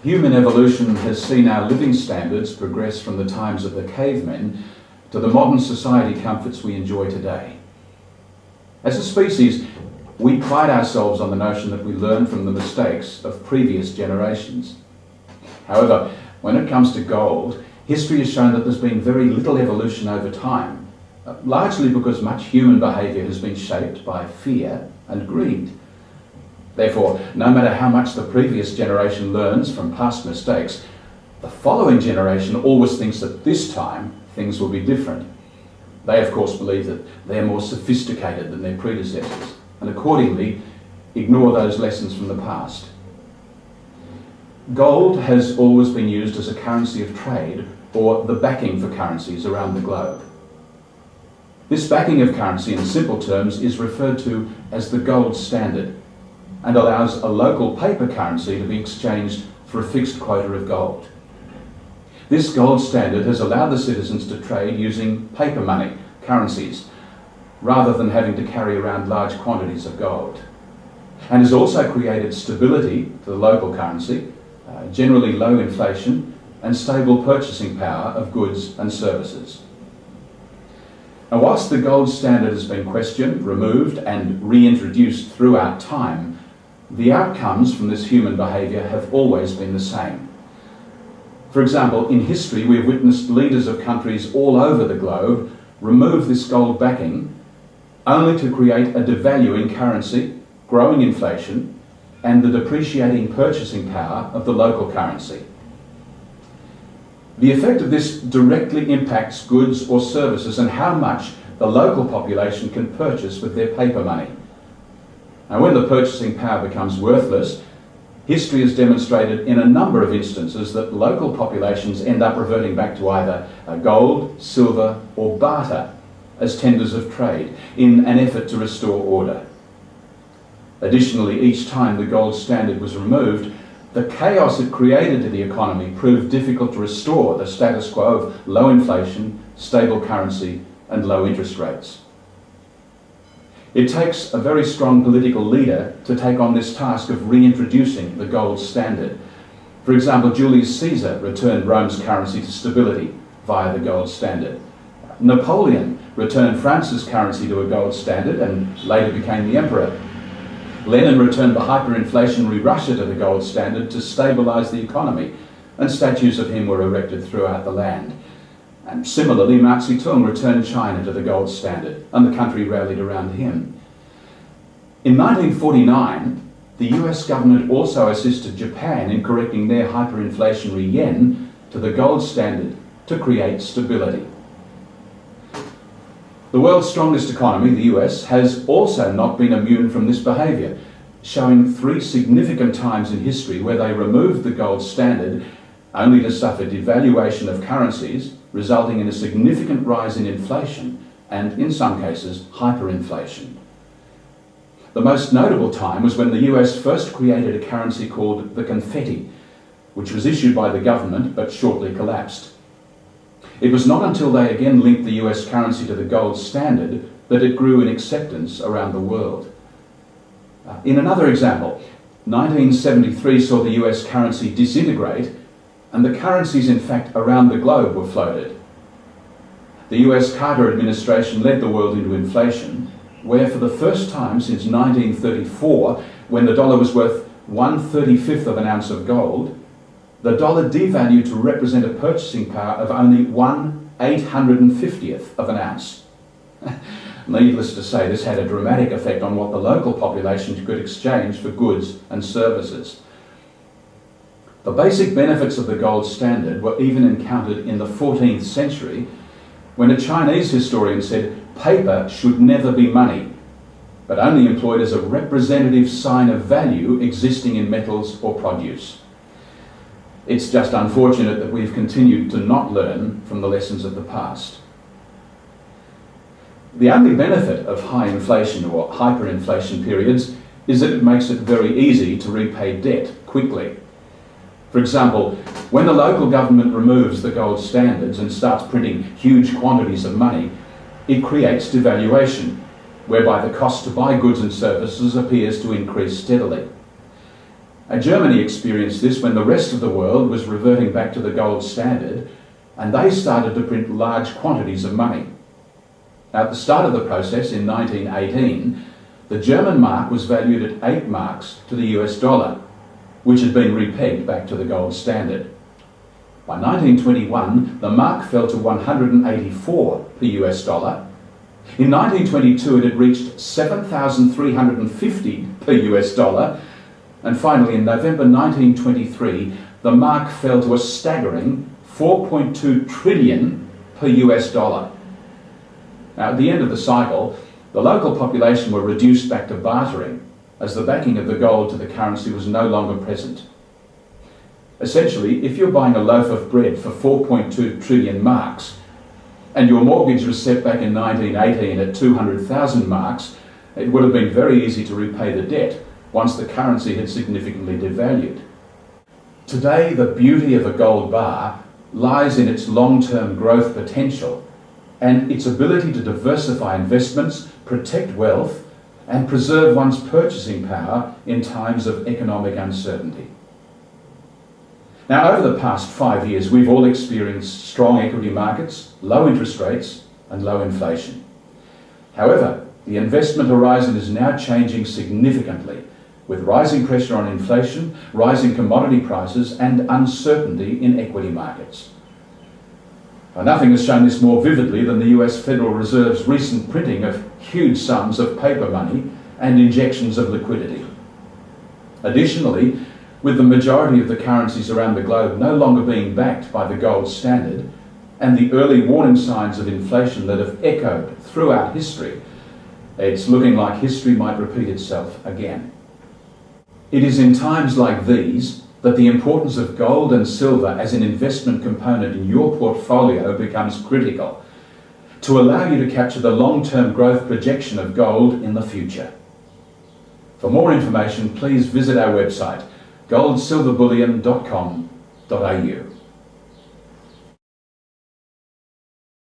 Human evolution has seen our living standards progress from the times of the cavemen to the modern society comforts we enjoy today. As a species, we pride ourselves on the notion that we learn from the mistakes of previous generations. However, when it comes to gold, history has shown that there's been very little evolution over time, largely because much human behaviour has been shaped by fear and greed. Therefore, no matter how much the previous generation learns from past mistakes, the following generation always thinks that this time things will be different. They, of course, believe that they're more sophisticated than their predecessors, and accordingly ignore those lessons from the past. Gold has always been used as a currency of trade, or the backing for currencies around the globe. This backing of currency, in simple terms, is referred to as the gold standard, and allows a local paper currency to be exchanged for a fixed quota of gold. This gold standard has allowed the citizens to trade using paper money, currencies, rather than having to carry around large quantities of gold, and has also created stability to the local currency, generally low inflation, and stable purchasing power of goods and services. Now, whilst the gold standard has been questioned, removed, and reintroduced throughout time, the outcomes from this human behaviour have always been the same. For example, in history, we have witnessed leaders of countries all over the globe remove this gold backing only to create a devaluing currency, growing inflation, and the depreciating purchasing power of the local currency. The effect of this directly impacts goods or services and how much the local population can purchase with their paper money. Now, when the purchasing power becomes worthless, history has demonstrated in a number of instances that local populations end up reverting back to either gold, silver, or barter as tenders of trade in an effort to restore order. Additionally, each time the gold standard was removed, the chaos it created to the economy proved difficult to restore the status quo of low inflation, stable currency, and low interest rates. It takes a very strong political leader to take on this task of reintroducing the gold standard. For example, Julius Caesar returned Rome's currency to stability via the gold standard. Napoleon returned France's currency to a gold standard and later became the emperor. Lenin returned the hyperinflationary Russia to the gold standard to stabilise the economy, and statues of him were erected throughout the land. And similarly, Mao Zedong returned China to the gold standard, and the country rallied around him. In 1949, the US government also assisted Japan in correcting their hyperinflationary yen to the gold standard to create stability. The world's strongest economy, the US, has also not been immune from this behaviour, showing 3 significant times in history where they removed the gold standard only to suffer devaluation of currencies, resulting in a significant rise in inflation and, in some cases, hyperinflation. The most notable time was when the US first created a currency called the confetti, which was issued by the government but shortly collapsed. It was not until they again linked the US currency to the gold standard that it grew in acceptance around the world. In another example, 1973 saw the US currency disintegrate, and the currencies in fact around the globe were floated. The US Carter administration led the world into inflation, where for the first time since 1934, when the dollar was worth 1/35 of an ounce of gold, the dollar devalued to represent a purchasing power of only 1/850th of an ounce. Needless to say, this had a dramatic effect on what the local population could exchange for goods and services. The basic benefits of the gold standard were even encountered in the 14th century, when a Chinese historian said paper should never be money, but only employed as a representative sign of value existing in metals or produce. It's just unfortunate that we've continued to not learn from the lessons of the past. The only benefit of high inflation or hyperinflation periods is that it makes it very easy to repay debt quickly. For example, when the local government removes the gold standards and starts printing huge quantities of money, it creates devaluation, whereby the cost to buy goods and services appears to increase steadily. Germany experienced this when the rest of the world was reverting back to the gold standard, and they started to print large quantities of money. Now, at the start of the process in 1918, the German mark was valued at 8 marks to the US dollar, which had been repegged back to the gold standard. By 1921, the mark fell to 184 per US dollar. In 1922, it had reached 7,350 per US dollar. And finally, in November 1923, the mark fell to a staggering 4.2 trillion per US dollar. Now, at the end of the cycle, the local population were reduced back to bartering, as the backing of the gold to the currency was no longer present. Essentially, if you're buying a loaf of bread for 4.2 trillion marks, and your mortgage was set back in 1918 at 200,000 marks, it would have been very easy to repay the debt once the currency had significantly devalued. Today, the beauty of a gold bar lies in its long-term growth potential and its ability to diversify investments, protect wealth, and preserve one's purchasing power in times of economic uncertainty. Now, over the past 5 years, we've all experienced strong equity markets, low interest rates, and low inflation. However, the investment horizon is now changing significantly, with rising pressure on inflation, rising commodity prices, and uncertainty in equity markets. Now, nothing has shown this more vividly than the US Federal Reserve's recent printing of huge sums of paper money and injections of liquidity. Additionally, with the majority of the currencies around the globe no longer being backed by the gold standard, and the early warning signs of inflation that have echoed throughout history, it's looking like history might repeat itself again. It is in times like these that the importance of gold and silver as an investment component in your portfolio becomes critical, to allow you to capture the long-term growth projection of gold in the future. For more information, please visit our website, goldsilverbullion.com.au.